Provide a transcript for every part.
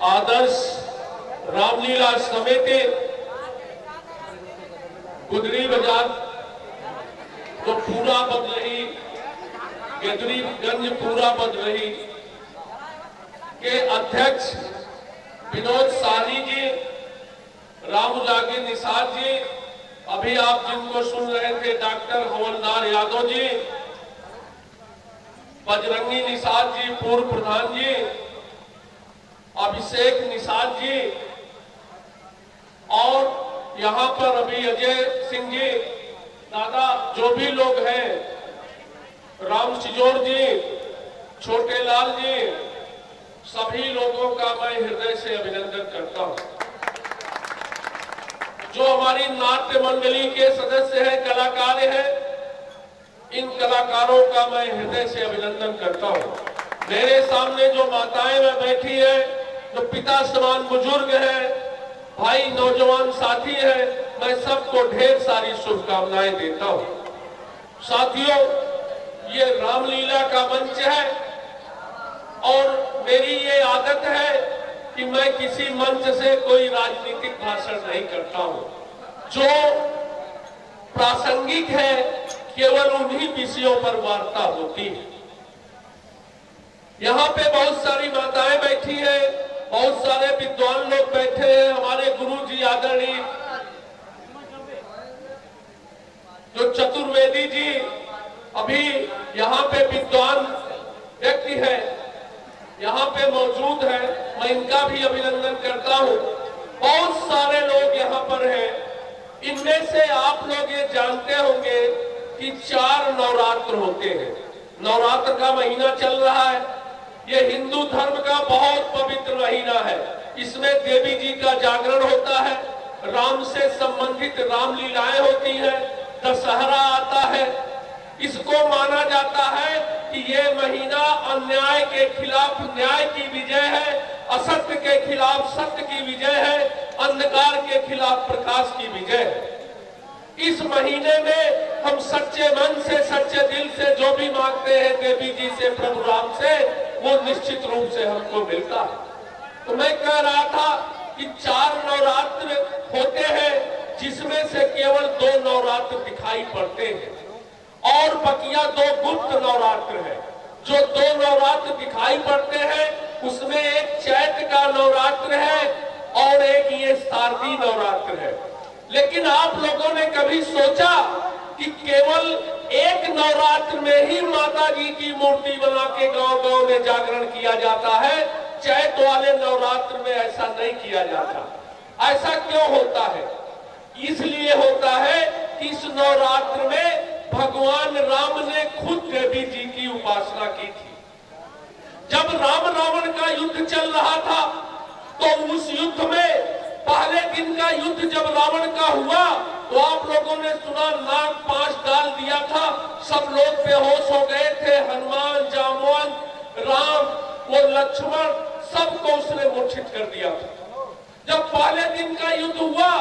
आदर्श रामलीला समिति गुदरी बाजार तो पूरा बन रही, गेदरीगंज पूरा बन रही के अध्यक्ष विनोद साहनी जी, राम जागी निषाद जी, अभी आप जिनको सुन रहे थे डॉक्टर हवलदार यादव जी, बजरंगी निषाद जी पूर्व प्रधान जी, अभिषेक निषाद जी, और यहाँ पर अभी अजय सिंह जी, दादा जो भी लोग हैं, राम सिजोर जी, छोटे लाल जी, सभी लोगों का मैं हृदय से अभिनंदन करता हूं। जो हमारी नाट्य मंडली के सदस्य हैं, कलाकार हैं, इन कलाकारों का मैं हृदय से अभिनंदन करता हूं। मेरे सामने जो माताएं में बैठी है, जो पिता समान बुजुर्ग हैं, भाई नौजवान साथी हैं, मैं सबको ढेर सारी शुभकामनाएं देता हूं। साथियों, ये रामलीला का मंच है और मेरी ये आदत है कि मैं किसी मंच से कोई राजनीतिक भाषण नहीं करता हूं। जो प्रासंगिक है केवल उन्हीं विषयों पर वार्ता होती है। यहाँ पे बहुत सारी माताएं बैठी हैं, बहुत सारे विद्वान लोग बैठे हैं, हमारे गुरु जी आदरणीय जो चतुर्वेदी जी अभी यहाँ पे विद्वान व्यक्ति है, यहाँ पे मौजूद है, मैं इनका भी अभिनंदन करता हूँ। बहुत सारे लोग यहाँ पर हैं। इनमें से आप लोग ये जानते होंगे कि 4 नवरात्र होते हैं। नवरात्र का महीना चल रहा है। ये हिंदू धर्म का बहुत पवित्र महीना है। इसमें देवी जी का जागरण होता है, राम से संबंधित रामलीलाएं होती हैं, दशहरा आता है। इसको माना जाता है कि ये महीना अन्याय के खिलाफ न्याय की विजय है, असत्य के खिलाफ सत्य की विजय है, अंधकार के खिलाफ प्रकाश की विजय है। इस महीने में हम सच्चे मन से, सच्चे दिल से जो भी मांगते हैं देवी जी से, प्रभु राम से, वो निश्चित रूप से हमको मिलता है। तो मैं कह रहा था कि 4 नवरात्र होते हैं, जिसमें से केवल 2 नवरात्र दिखाई पड़ते हैं और बकिया 2 गुप्त नवरात्र है। जो 2 नवरात्र दिखाई पड़ते हैं उसमें एक चैत्र का नवरात्र है और एक ये शारदीय नवरात्र है। लेकिन आप लोगों ने कभी सोचा कि केवल एक नवरात्र में ही माता जी की मूर्ति बना के गांव-गांव में जागरण किया जाता है, चैत्र वाले नवरात्र में ऐसा नहीं किया जाता। ऐसा क्यों होता है? इसलिए होता है कि इस नवरात्र में भगवान राम ने खुद देवी जी की उपासना की थी। जब राम रावण का युद्ध चल रहा था तो उस युद्ध में पहले दिन का युद्ध जब रावण का हुआ तो आप लोगों ने सुना, नाग 5 डाल दिया था, सब लोग बेहोश हो गए थे। हनुमान, जामवंत, राम, वो लक्ष्मण, सबको उसने मूर्छित कर दिया था। जब पहले दिन का युद्ध हुआ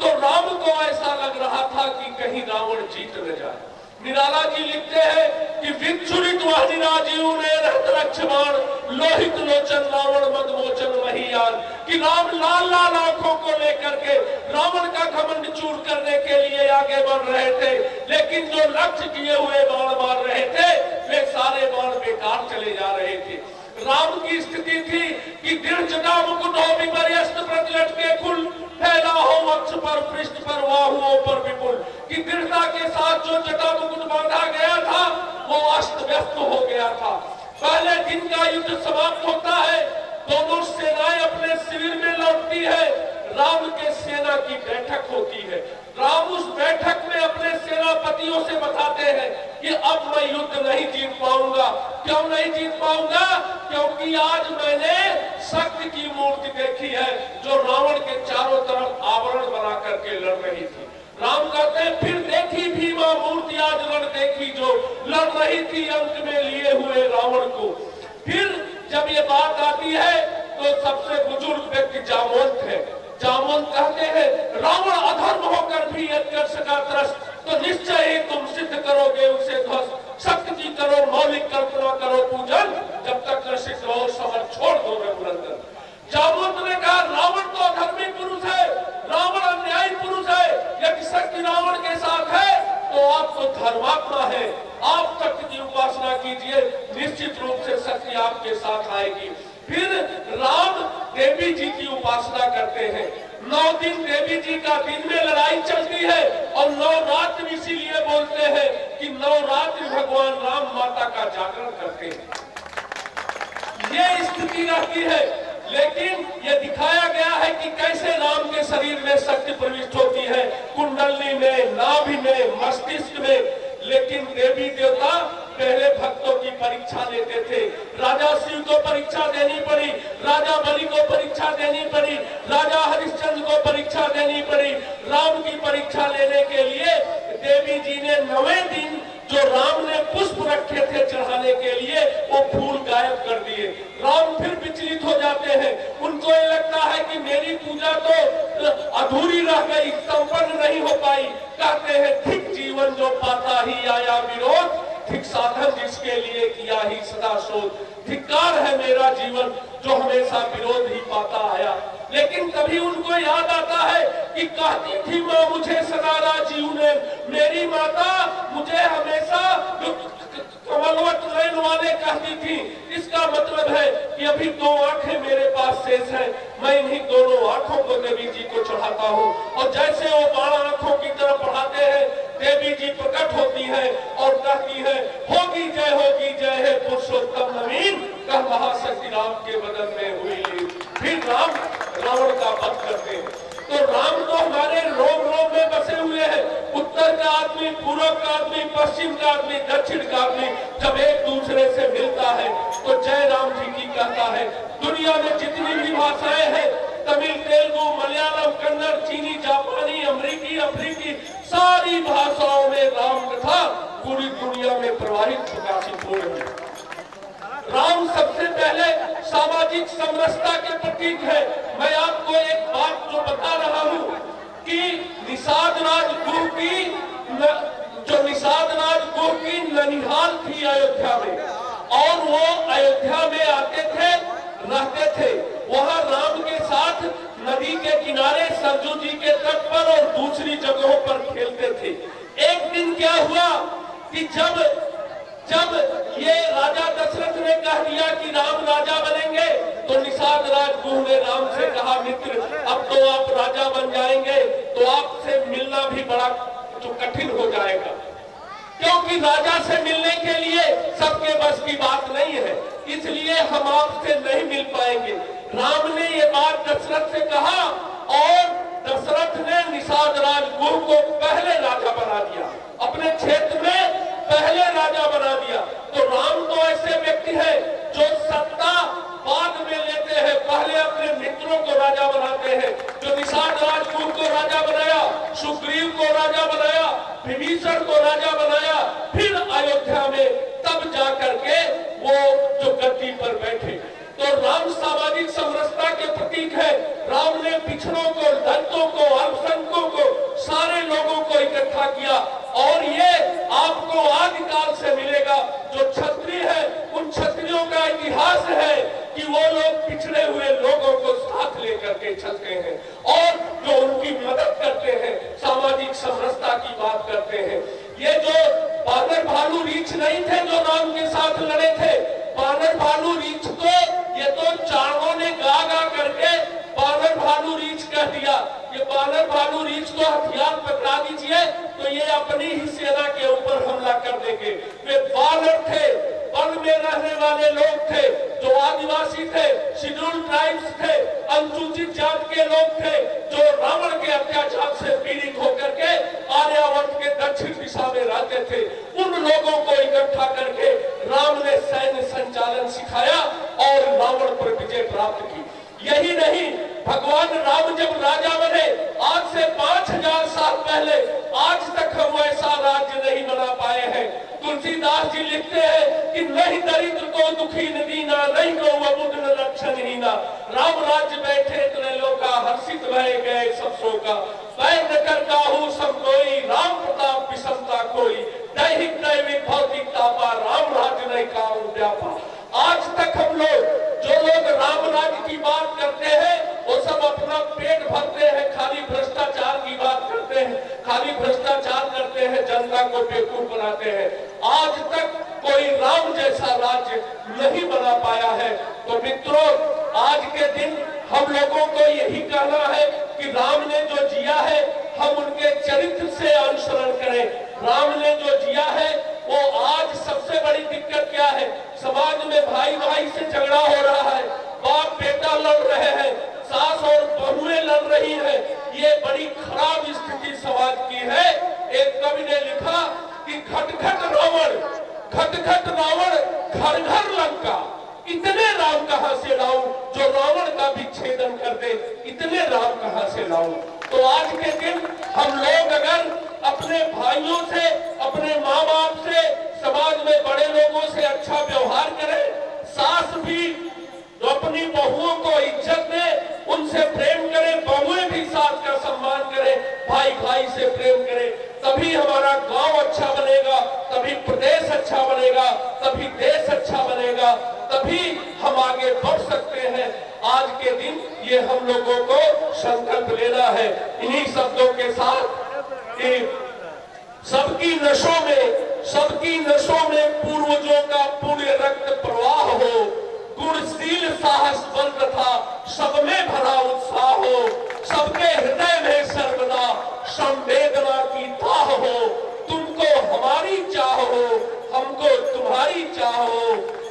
तो राम को ऐसा लग रहा था कि कहीं रावण जीत न जाए। निराला जी लिखते हैं कि विक्षुरित वाहिराजीव ने रहत लक्ष्मण, लोहित लोचन रावण मदमोचन वही यार, कि राम लाल लाल आंखों को लेकर के रावण का घमंड चूर करने के लिए आगे बढ़ रहे थे, लेकिन जो लक्ष्य किए हुए बाण मार रहे थे वे सारे बाण बेकार चले जा रहे थे। राम की स्थिति थी कि दृढ़ जटा मुकुट हो विपर्यस्त प्रतिलट के कुल, फैला हो वक्ष पर पृष्ठ पर बाहुओं पर विपुल, कि दृढ़ता के साथ जो जटा मुकुट बांधा गया था वो अस्त व्यस्त हो गया था। पहले दिन का युद्ध समाप्त होता है, दोनों सेनाएं अपने शिविर में लौटती है, राम के सेना की बैठक होती है। राम उस बैठक में अपने सेनापतियों से बताते हैं कि अब मैं युद्ध नहीं जीत पाऊंगा। क्यों नहीं जीत पाऊंगा? क्योंकि आज मैंने शक्ति की मूर्ति देखी है जो रावण के चारों तरफ आवरण बना करके लड़ रही थी। राम कहते हैं फिर देखी भीमा मूर्ति आज रण देखी जो लड़ रही थी अंत में लिए हुए रावण को। फिर जब ये बात आती है तो सबसे बुजुर्ग व्यक्ति जामवंत है। जामवंत कहते हैं रावण अधर्म होकर भी यदि कर सका त्रस्त तो निश्चय ही तुम सिद्ध करोगे उसे ध्वस्त। शक्ति की करो मौलिक कल्पना करो पूजन, जब तक न सिद्ध हो समर छोड़ दो रघुनंदन। जामवंत ने कहा रावण तो अधर्मी पुरुष है, रावण अन्यायी पुरुष है, यदि शक्ति रावण के साथ है तो आप तो धर्मात्मा है, आप शक्ति की उपासना कीजिए, निश्चित रूप से शक्ति आपके साथ आएगी। फिर राम देवी जी की उपासना करते हैं। 9 दिन देवी जी का दिन में लड़ाई चलती है और 9 रात इसीलिए बोलते हैं कि 9 रात भगवान राम माता का जागरण करते हैं। ये स्थिति रहती है, लेकिन ये दिखाया गया है कि कैसे राम के शरीर में शक्ति प्रविष्ट होती है, कुंडली में, नाभि में, मस्तिष्क में। लेकिन देवी देवता पहले भक्तों की परीक्षा लेते थे। राजा शिव को परीक्षा देनी पड़ी, राजा बलि को परीक्षा देनी पड़ी, राजा हरिश्चंद्र को परीक्षा देनी पड़ी। राम की परीक्षा लेने के लिए देवी जी ने 9वें दिन जो राम ने पुष्प रखे थे चढ़ाने के लिए, वो फूल गायब कर दिए। राम फिर विचलित हो जाते हैं, उनको ये लगता है कि मेरी पूजा तो अधूरी रह गई, संपन्न नहीं हो पाई। कहते हैं ठीक जीवन जो पाता ही आया विरोध, ठीक साधन जिसके लिए किया ही सदा शोध। धिक्कार है मेरा जीवन जो हमेशा विरोध ही पाता आया। लेकिन कभी उनको याद आता है कि कहती थी माँ मुझे सदा राजीव ने, मेरी माता मुझे हमेशा कमलवत नयन वाले कहती थी। इसका मतलब है कि अभी 2 आंखें मेरे पास शेष है, मैं इन्हीं दोनों आंखों को देवी जी को चढ़ाता हूँ। और जैसे वो 12 आंखों की तरफ बढ़ाते हैं, देवी जी प्रकट होती है और कहती है होगी जय है पुरुषोत्तम नवीन, कह महाशक्ति राम के बदन में हुई लीन। फिर राम रावण का वध करते हैं। तो राम तो हमारे रोम रोम में बसे हुए हैं। उत्तर का आदमी, पूर्व का आदमी, पश्चिम का आदमी, दक्षिण का आदमी जब एक दूसरे से मिलता है तो जय राम जी की कहता है। दुनिया में जितनी भी भाषाएं हैं, तमिल, तेलुगु, मलयालम, कन्नड़, चीनी, जापानी, अमेरिकी, अफ्रीकी, सारी भाषाओं में राम कथा पूरी दुनिया में प्रवाहित प्रकाशित हो रही है। राम सबसे पहले सामाजिक समरसता के प्रतीक है। मैं आपको एक बात जो बता रहा हूँ कि निषाद राजगुरु की जो निषाद राजगुरु की ननिहाल थी अयोध्या में, और वो अयोध्या में आते थे, रहते थे। वहाँ राम के साथ नदी के किनारे सरजू जी के तट पर और दूसरी जगहों पर खेलते थे। एक दिन क्या हुआ कि जब ये राजा दशरथ ने कह दिया कि राम राजा बनेंगे, तो निषाद राजगुरु ने राम से कहा मित्र अब तो आप राजा बन जाएंगे तो आपसे मिलना भी बड़ा तो कठिन हो जाएगा, क्योंकि राजा से मिलने के लिए सबके बस की बात नहीं है, इसलिए हम आपसे नहीं मिल पाएंगे। राम ने ये बात दशरथ से कहा और दशरथ ने निषाद राजगुरु को पहले राजा बना दिया, अपने क्षेत्र में पहले राजा बना दिया। तो राम तो ऐसे व्यक्ति है जो सत्ता बाद में लेते हैं, पहले अपने मित्रों को राजा बनाते हैं। जो निषाद राजगुरु को राजा बनाया, सुग्रीव को राजा बनाया, विभीषण को राजा बनाया, फिर अयोध्या में तब जाकर के वो जो गद्दी पर बैठे। तो राम सामाजिक समरसता के प्रतीक है। राम ने पिछड़ों को, दलितों को, अल्पसंख्यकों को, सारे लोगों को इकट्ठा किया। और ये आपको आदिकाल से मिलेगा। जो क्षत्रिय है उन क्षत्रियों का इतिहास है कि वो लोग पिछड़े हुए लोगों को साथ लेकर के चलते हैं और जो उनकी मदद करते हैं, सामाजिक समरसता की बात करते हैं। ये जो बानर भालू रीछ नहीं थे जो राम के साथ लड़े थे, बानर भालू रीछ को ये तो चाणों ने गा गा करके बानर भालू रीछ कह दिया। ये बानर भालू रीछ को हथियार पकड़ा दीजिए तो ये अपनी ही सेना के ऊपर हमला कर देंगे। वे बानर थे, वन में रहने वाले लोग थे, जो आदिवासी थे, शेड्यूल ट्राइब्स थे, अनुसूचित जाति के लोग थे, जो रावण के अत्याचार से पीड़ित होकर के आर्यावर्त के दक्षिण दिशा में रहते थे। उन लोगों को इकट्ठा करके राम ने सैन्य संचालन सिखाया और रावण पर विजय प्राप्त की। यही नहीं, भगवान राम जब राजा बने आज से 5000 साल पहले, आज तक हम ऐसा राज्य नहीं बना पाए हैं। तुलसीदास जी लिखते हैं कि नहीं दरिद्र को दुखी न दीना, नहीं को अबुध न लक्षण हीना। राम राज्य बैठे त्रैलोका, हर्षित भय गए सब शोका। वैद्य कर काहू सब कोई, राम प्रताप विषमता कोई। दैहिक दैविक भौतिक तापा, राम राज्य नहीं काहू व्यापा। आज तक हम लोग जो लोग राम राज्य की बात करते को बेवकूफ बनाते हैं। आज तक कोई राम जैसा राज्य नहीं बना पाया है। तो मित्रों, आज के दिन हम लोगों को यही कहना है कि राम ने जो जिया है हम उनके चरित्र से अनुसरण करें। राम ने जो जिया है वो आज सबसे बड़ी दिक्कत क्या है, समाज में भाई भाई से झगड़ा हो रहा है, बाप बेटा लड़ रहे हैं, सास और बहुएं लड़ रही है। ये बड़ी खराब स्थिति समाज की है। एक कवि ने लिखा कि घट घट रावण घर घर लंका, इतने राम कहां से लाऊं जो रावण का भी छेदन कर दे, इतने राम कहां से लाऊं। तो आज के दिन हम लोग अगर अपने भाइयों से, अपने माँ बाप से, समाज में बड़े लोगों से अच्छा व्यवहार करें, सास भी जो अपनी बहुओं को इज्जत दे, उनसे प्रेम करें, बहुएं भी सास का सम्मान करें, भाई भाई से प्रेम करें, तभी हमारा गांव अच्छा बनेगा, तभी प्रदेश अच्छा बनेगा, तभी देश अच्छा बनेगा, तभी हम आगे बढ़ सकते हैं। आज के दिन ये हम लोगों को संकल्प लेना है। इन्हीं शब्दों के साथ सबकी नसों में पूर्वजों का पुण्य रक्त प्रवाह हो, गुणशील साहस बल तथा सब में भरा उत्साह हो, सबके हृदय में सर्वदा संवेदना की ताह हो, तुमको हमारी चाह हो, हमको तुम्हारी चाह हो।